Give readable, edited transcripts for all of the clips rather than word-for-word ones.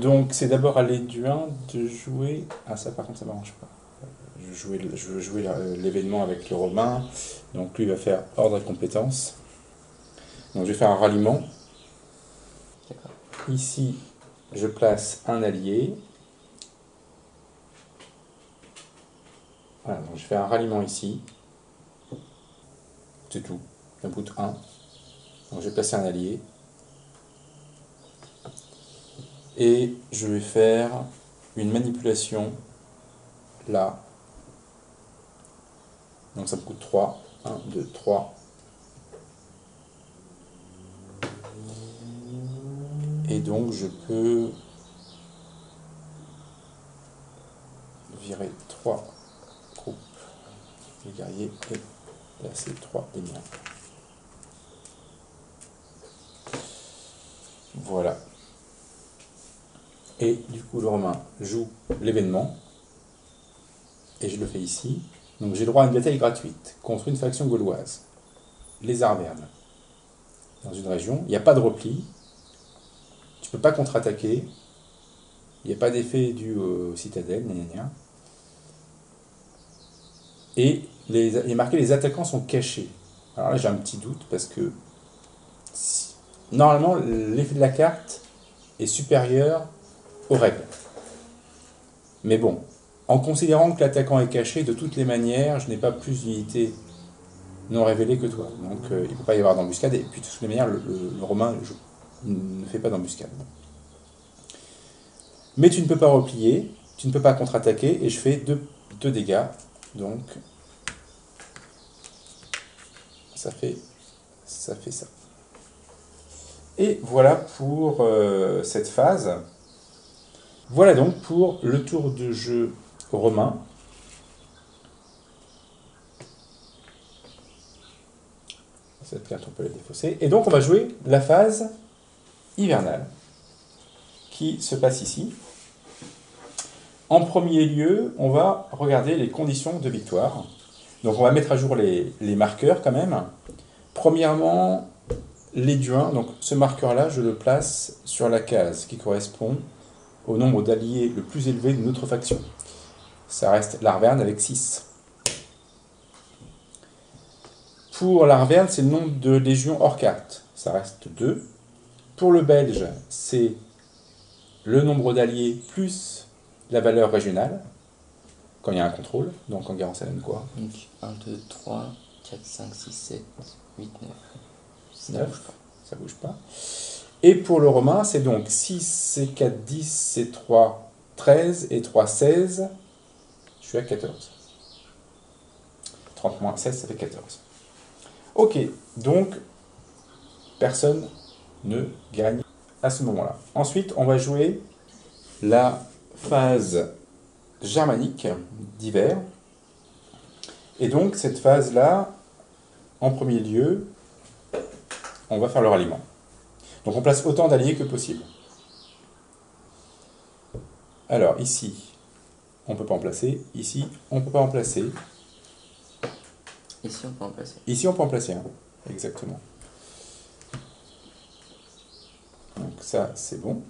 Donc c'est d'abord à l'Éduin de jouer... Ah ça par contre ça ne m'arrange pas. Je veux jouer l'événement avec le Romain. Donc lui il va faire ordre et compétences. Donc je vais faire un ralliement. D'accord. Ici je place un allié. Voilà, donc je fais un ralliement ici. C'est tout. J'input 1. Donc je vais placer un allié. Et je vais faire une manipulation là. Donc ça me coûte 3. 1, 2, 3. Et donc je peux virer 3 groupes de guerriers et placer 3 des miens. Voilà. Et du coup le Romain joue l'événement. Et je le fais ici. Donc j'ai droit à une bataille gratuite contre une faction gauloise. Les Arvernes. Dans une région. Il n'y a pas de repli. Tu peux pas contre-attaquer. Il n'y a pas d'effet dû aux citadelles. Gna gna gna. Et il est marqué les attaquants sont cachés. Alors là j'ai un petit doute parce que normalement l'effet de la carte est supérieur aux règles. Mais bon, en considérant que l'attaquant est caché, de toutes les manières, je n'ai pas plus d'unités non révélées que toi. Donc il ne peut pas y avoir d'embuscade. Et puis de toutes les manières, le Romain ne fait pas d'embuscade. Mais tu ne peux pas replier, tu ne peux pas contre-attaquer, et je fais 2 dégâts. Donc ça fait ça. Et voilà pour cette phase. Voilà donc pour le tour de jeu romain. Cette carte, on peut la défausser. Et donc, on va jouer la phase hivernale, qui se passe ici. En premier lieu, on va regarder les conditions de victoire. Donc, on va mettre à jour les marqueurs quand même. Premièrement, l'Éduin. Donc, ce marqueur-là, je le place sur la case qui correspond au nombre d'alliés le plus élevé de notre faction. Ça reste l'Arverne avec 6. Pour l'Arverne, c'est le nombre de légions hors carte. Ça reste 2. Pour le Belge, c'est le nombre d'alliés plus la valeur régionale, quand il y a un contrôle. Donc en guerre, ça donne quoi? Donc 1, 2, 3, 4, 5, 6, 7, 8, 9. Ça 9, bouge pas. ça bouge pas. Et pour le romain, c'est donc 6, C4, 10, C3, 13 et 3, 16. Je suis à 14. 30 moins 16, ça fait 14. Ok, donc personne ne gagne à ce moment-là. Ensuite, on va jouer la phase germanique d'hiver. Et donc, cette phase-là, en premier lieu, on va faire le ralliement. Donc, on place autant d'alliés que possible. Alors, ici, on ne peut pas en placer. Ici, on ne peut pas en placer. Ici, on peut en placer. Ici, on peut en placer un. Exactement. Donc, ça, c'est bon.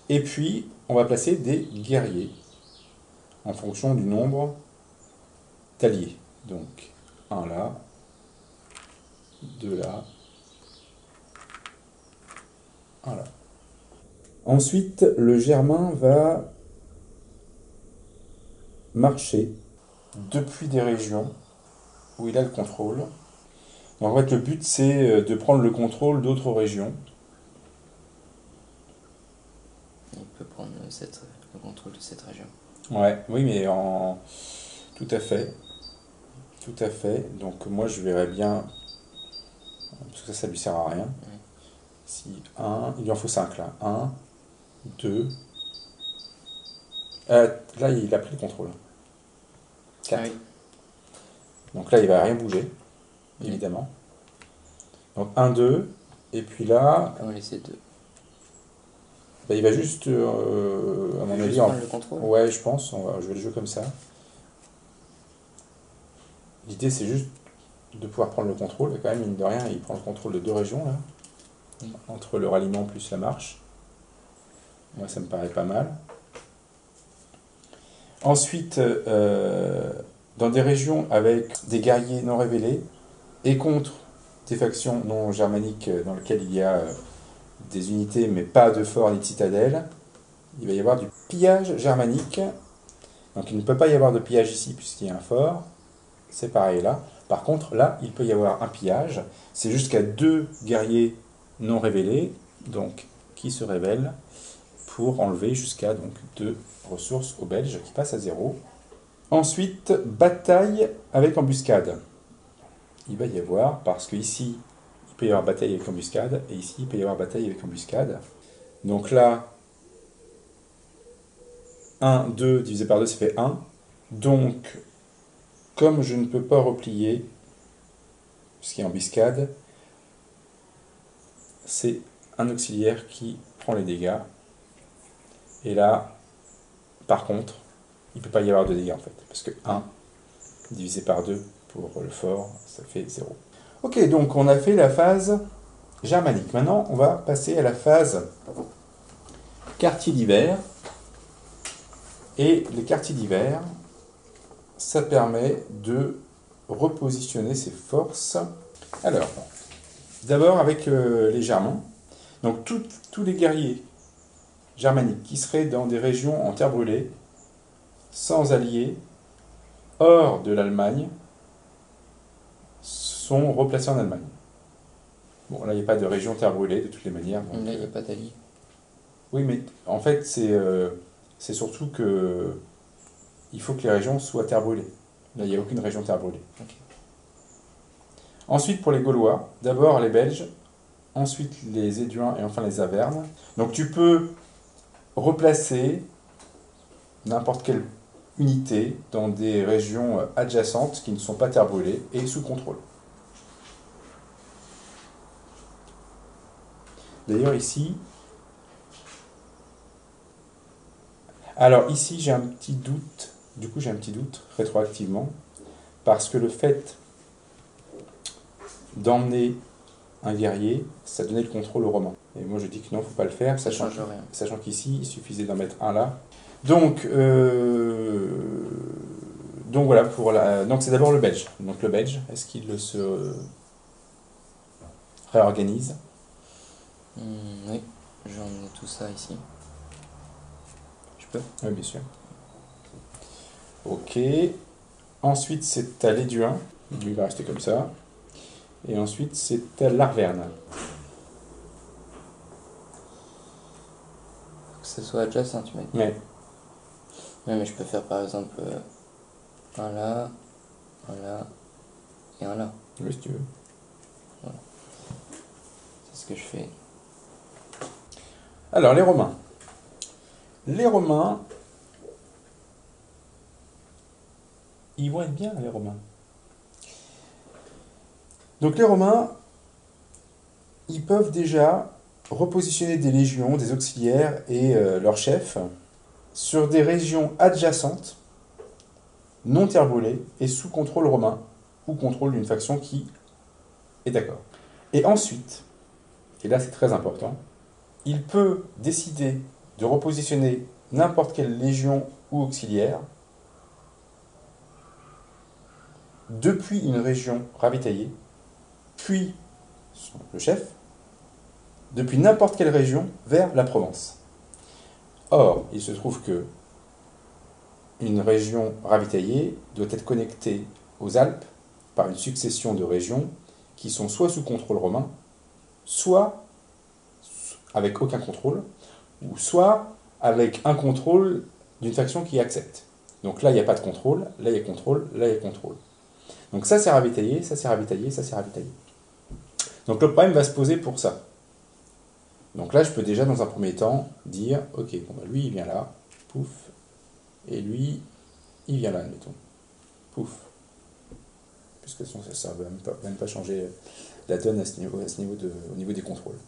Et puis, on va placer des guerriers en fonction du nombre d'alliés. Donc, 1 là, 2 là, 1 là. Ensuite, le Germain va marcher depuis des régions où il a le contrôle. Donc, en fait, le but, c'est de prendre le contrôle d'autres régions. Il peut prendre le contrôle de cette région. Ouais, oui, mais en... Tout à fait. Tout à fait. Donc, moi, je verrais bien... Parce que ça lui sert à rien. Ouais. Si 1... Il lui en faut 5, là. 1, 2... là, il a pris le contrôle. 4. Ah oui. Donc là, il va rien bouger, évidemment. Donc 1, 2, et puis là, On peut en laisser 2. bah, il va juste, à mon avis... prendre le contrôle. Ouais, je pense, je vais le jouer comme ça. L'idée, c'est juste de pouvoir prendre le contrôle. Quand même, mine de rien, il prend le contrôle de 2 régions, là, entre le ralliement plus la marche. Moi, ça me paraît pas mal. Ensuite, dans des régions avec des guerriers non révélés et contre des factions non germaniques dans lesquelles il y a des unités mais pas de fort ni de citadelle, il va y avoir du pillage germanique. Donc il ne peut pas y avoir de pillage ici puisqu'il y a un fort. C'est pareil là. Par contre, là, il peut y avoir un pillage. C'est jusqu'à 2 guerriers non révélés, donc qui se révèlent pour enlever jusqu'à 2 ressources aux Belges qui passent à 0. Ensuite, bataille avec embuscade. Il va y avoir, parce qu'ici, il peut y avoir bataille avec embuscade, et ici, il peut y avoir bataille avec embuscade. Donc là, 1, 2 divisé par 2, ça fait 1. Donc, comme je ne peux pas replier, puisqu'il y a embuscade, c'est un auxiliaire qui prend les dégâts. Et là, par contre, il ne peut pas y avoir de dégâts en fait, parce que 1 divisé par 2 pour le fort, ça fait 0. Ok, donc on a fait la phase germanique. Maintenant, on va passer à la phase quartier d'hiver. Et les quartiers d'hiver, ça permet de repositionner ses forces. Alors, d'abord avec les Germains. Donc tous les guerriers germaniques qui seraient dans des régions en terre brûlée, sans alliés, hors de l'Allemagne, sont replacés en Allemagne. Bon, là, il n'y a pas de région terre brûlée, de toutes les manières. Donc, là, il n'y a pas d'alliés. Oui, mais en fait, c'est surtout que il faut que les régions soient terre brûlée. Là, il n'y a aucune région terre brûlée. Okay. Ensuite, pour les Gaulois, d'abord les Belges, ensuite les Éduins et enfin les Avernes. Donc tu peux replacer n'importe quelle unité dans des régions adjacentes qui ne sont pas terre brûlée et sous contrôle. D'ailleurs ici, alors ici j'ai un petit doute, du coup j'ai un petit doute rétroactivement, parce que le fait d'emmener un guerrier, ça donnait le contrôle aux Romains. Et moi je dis que non, il ne faut pas le faire, sachant qu'ici il suffisait d'en mettre un là. Donc voilà, donc c'est d'abord le Belge. Donc le Belge, est-ce qu'il se réorganise? Oui, j'en ai tout ça ici. Je peux? Oui, bien sûr. Ok. Ensuite, c'est à l'Éduin. Lui, il va rester comme ça. Et ensuite, c'est à l'Arverne. Faut que ce soit adjacent, tu m'as dit. Ouais. Ouais, mais je peux faire par exemple un là et un là. Oui, si tu veux. Voilà. C'est ce que je fais. Alors, les Romains. Les Romains, ils vont être bien, les Romains. Donc, les Romains, ils peuvent déjà repositionner des légions, des auxiliaires et leurs chefs sur des régions adjacentes, non terre brûlée et sous contrôle romain, ou contrôle d'une faction qui est d'accord. Et ensuite, et là c'est très important, il peut décider de repositionner n'importe quelle légion ou auxiliaire depuis une région ravitaillée, puis le chef, depuis n'importe quelle région vers la Provence. Or, il se trouve que une région ravitaillée doit être connectée aux Alpes par une succession de régions qui sont soit sous contrôle romain, soit avec aucun contrôle, ou soit avec un contrôle d'une faction qui accepte. Donc là, il n'y a pas de contrôle, là, il y a contrôle, là, il y a contrôle. Donc ça, c'est ravitaillé, ça, c'est ravitaillé, ça, c'est ravitaillé. Donc le problème va se poser pour ça. Donc là, je peux déjà, dans un premier temps, dire, ok, bon, bah, lui, il vient là, pouf, et lui, il vient là, admettons, pouf. Puisque ça ne va même pas changer la donne à ce niveau au niveau des contrôles.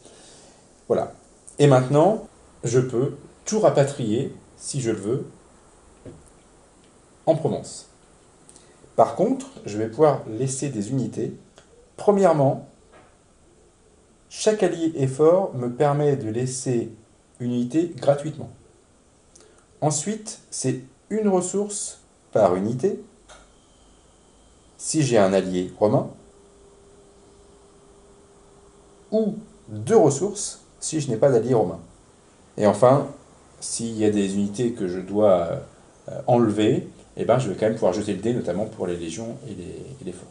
Voilà. Et maintenant, je peux tout rapatrier, si je le veux, en Provence. Par contre, je vais pouvoir laisser des unités. Premièrement, chaque allié effort me permet de laisser une unité gratuitement. Ensuite, c'est une ressource par unité si j'ai un allié romain, ou 2 ressources si je n'ai pas d'allié romain. Et enfin, s'il y a des unités que je dois enlever, eh ben, je vais quand même pouvoir jeter le dé, notamment pour les légions et les forts.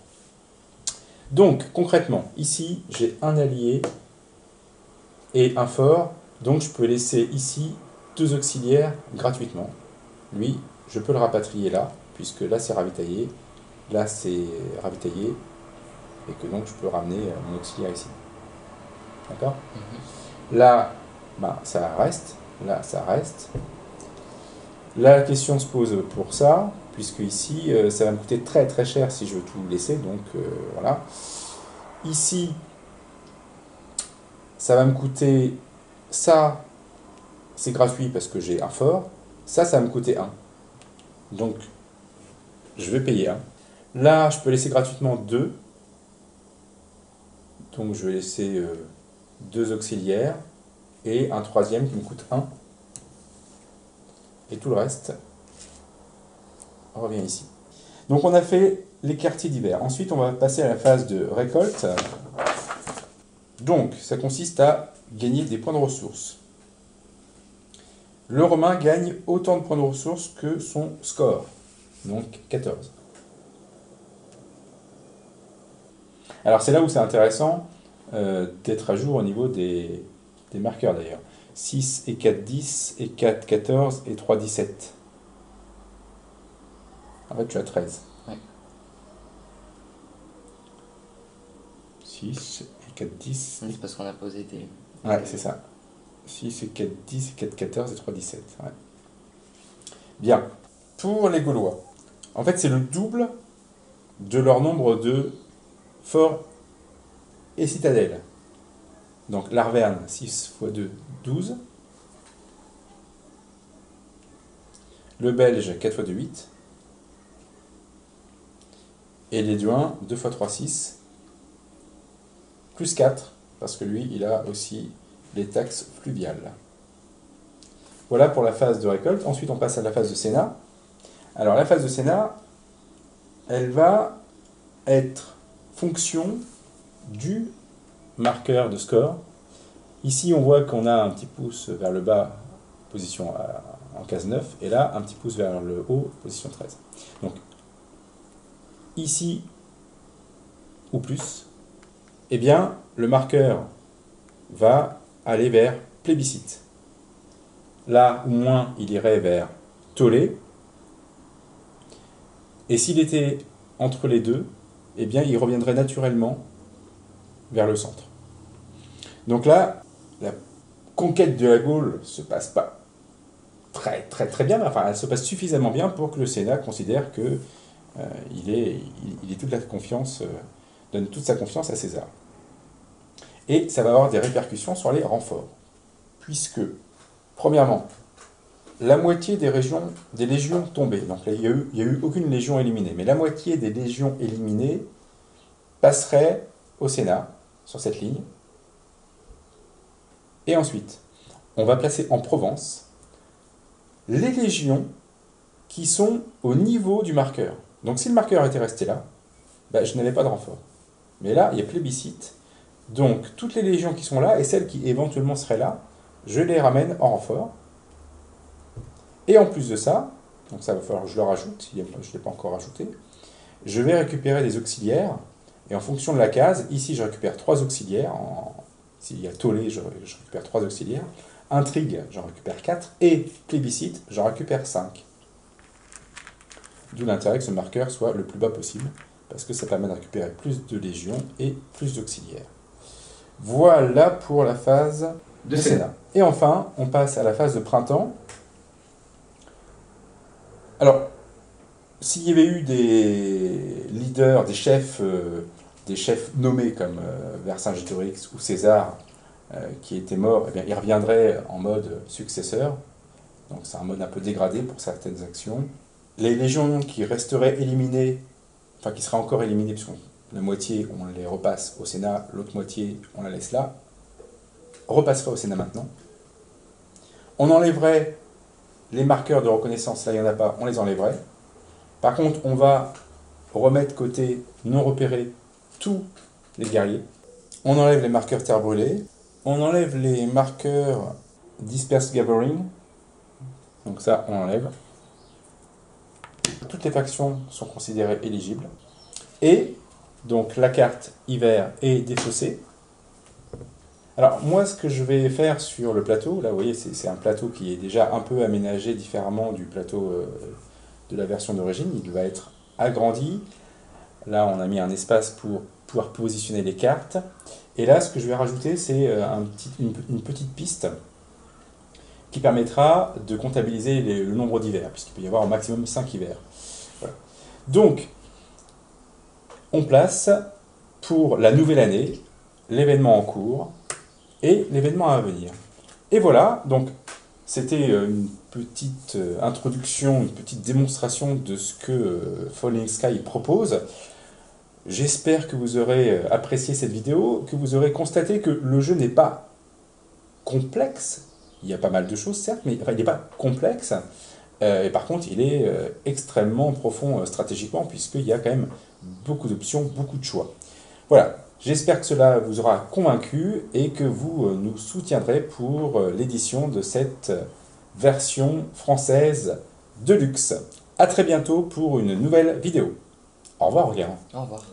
Donc, concrètement, ici, j'ai un allié et un fort, donc je peux laisser ici 2 auxiliaires gratuitement. Lui, je peux le rapatrier là, puisque là c'est ravitaillé, là c'est ravitaillé, et que donc je peux ramener mon auxiliaire ici. D'accord? Là, ben, ça reste, là ça reste. Là, la question se pose pour ça, puisque ici, ça va me coûter très très cher si je veux tout laisser, donc voilà. Ici, ça va me coûter, ça, c'est gratuit parce que j'ai un fort, ça va me coûter 1. Donc, je vais payer 1. Là, je peux laisser gratuitement 2. Donc, je vais laisser 2 auxiliaires et un troisième qui me coûte 1. Et tout le reste revient ici. Donc, on a fait les quartiers d'hiver. Ensuite, on va passer à la phase de récolte. Donc, ça consiste à gagner des points de ressources. Le Romain gagne autant de points de ressources que son score, donc 14. Alors c'est là où c'est intéressant d'être à jour au niveau des marqueurs d'ailleurs. 6 et 4, 10 et 4, 14 et 3, 17. En fait tu as 13. Ouais. 6 et 4, 10. C'est parce qu'on a posé des... Ouais, c'est ça. 6 et 4, 10 et 4, 14 et 3, 17. Ouais. Bien. Pour les Gaulois, en fait c'est le double de leur nombre de forts et citadelles. Donc l'Arverne, 6 x 2, 12. Le Belge, 4 x 2, 8. Et l'Éduin, 2 x 3, 6. Plus 4, parce que lui, il a aussi les taxes fluviales. Voilà pour la phase de récolte. Ensuite, on passe à la phase de Sénat. Alors, la phase de Sénat, elle va être fonction du marqueur de score. Ici, on voit qu'on a un petit pouce vers le bas, position en case 9, et là, un petit pouce vers le haut, position 13. Donc, ici, ou plus, eh bien, le marqueur va aller vers plébiscite. Là où moins, il irait vers tollé. Et s'il était entre les deux, eh bien, il reviendrait naturellement vers le centre. Donc là, la conquête de la Gaule se passe pas très bien, mais enfin, elle se passe suffisamment bien pour que le Sénat considère que il est toute la confiance, donne toute sa confiance à César. Et ça va avoir des répercussions sur les renforts, puisque, premièrement, la moitié des légions tombées, donc là, il n'y a eu aucune légion éliminée, mais la moitié des légions éliminées passerait au Sénat, sur cette ligne. Et ensuite, on va placer en Provence les légions qui sont au niveau du marqueur. Donc si le marqueur était resté là, ben, je n'avais pas de renfort. Mais là, il y a plébiscite. Donc toutes les légions qui sont là, et celles qui éventuellement seraient là, je les ramène en renfort. Et en plus de ça, donc ça va falloir que je le rajoute, je ne l'ai pas encore rajouté, je vais récupérer des auxiliaires, et en fonction de la case, ici je récupère 3 auxiliaires, s'il y a tollé, je récupère 3 auxiliaires, intrigue, j'en récupère 4, et plébiscite, j'en récupère 5. D'où l'intérêt que ce marqueur soit le plus bas possible, parce que ça permet de récupérer plus de légions et plus d'auxiliaires. Voilà pour la phase de Sénat. Et enfin, on passe à la phase de printemps. Alors, s'il y avait eu des leaders, des chefs nommés comme Vercingétorix ou César qui étaient morts, eh bien, ils reviendraient en mode successeur. Donc c'est un mode un peu dégradé pour certaines actions. Les légions qui resteraient éliminées, enfin qui seraient encore éliminées, puisque la moitié on les repasse au Sénat, l'autre moitié on la laisse là, repasseraient au Sénat maintenant. On enlèverait les marqueurs de reconnaissance, là il n'y en a pas, on les enlèverait. Par contre, on va remettre côté non repéré tous les guerriers. On enlève les marqueurs terre brûlée. On enlève les marqueurs disperse gathering. Donc ça, on enlève. Toutes les factions sont considérées éligibles. Et donc la carte hiver est défaussée. Alors moi, ce que je vais faire sur le plateau, là vous voyez, c'est un plateau qui est déjà un peu aménagé différemment du plateau de la version d'origine. Il va être agrandi. Là, on a mis un espace pour pouvoir positionner les cartes. Et là, ce que je vais rajouter, c'est une petite piste qui permettra de comptabiliser le nombre d'hivers, puisqu'il peut y avoir au maximum 5 hivers. Voilà. Donc, on place pour la nouvelle année l'événement en cours et l'événement à venir. Et voilà, donc c'était une petite introduction, une petite démonstration de ce que Falling Sky propose. J'espère que vous aurez apprécié cette vidéo, que vous aurez constaté que le jeu n'est pas complexe. Il y a pas mal de choses, certes, mais enfin, il n'est pas complexe. Et par contre, il est extrêmement profond stratégiquement, puisqu'il y a quand même beaucoup d'options, beaucoup de choix. Voilà, j'espère que cela vous aura convaincu et que vous nous soutiendrez pour l'édition de cette version française de luxe. A très bientôt pour une nouvelle vidéo. Au revoir, Guérin. Au revoir.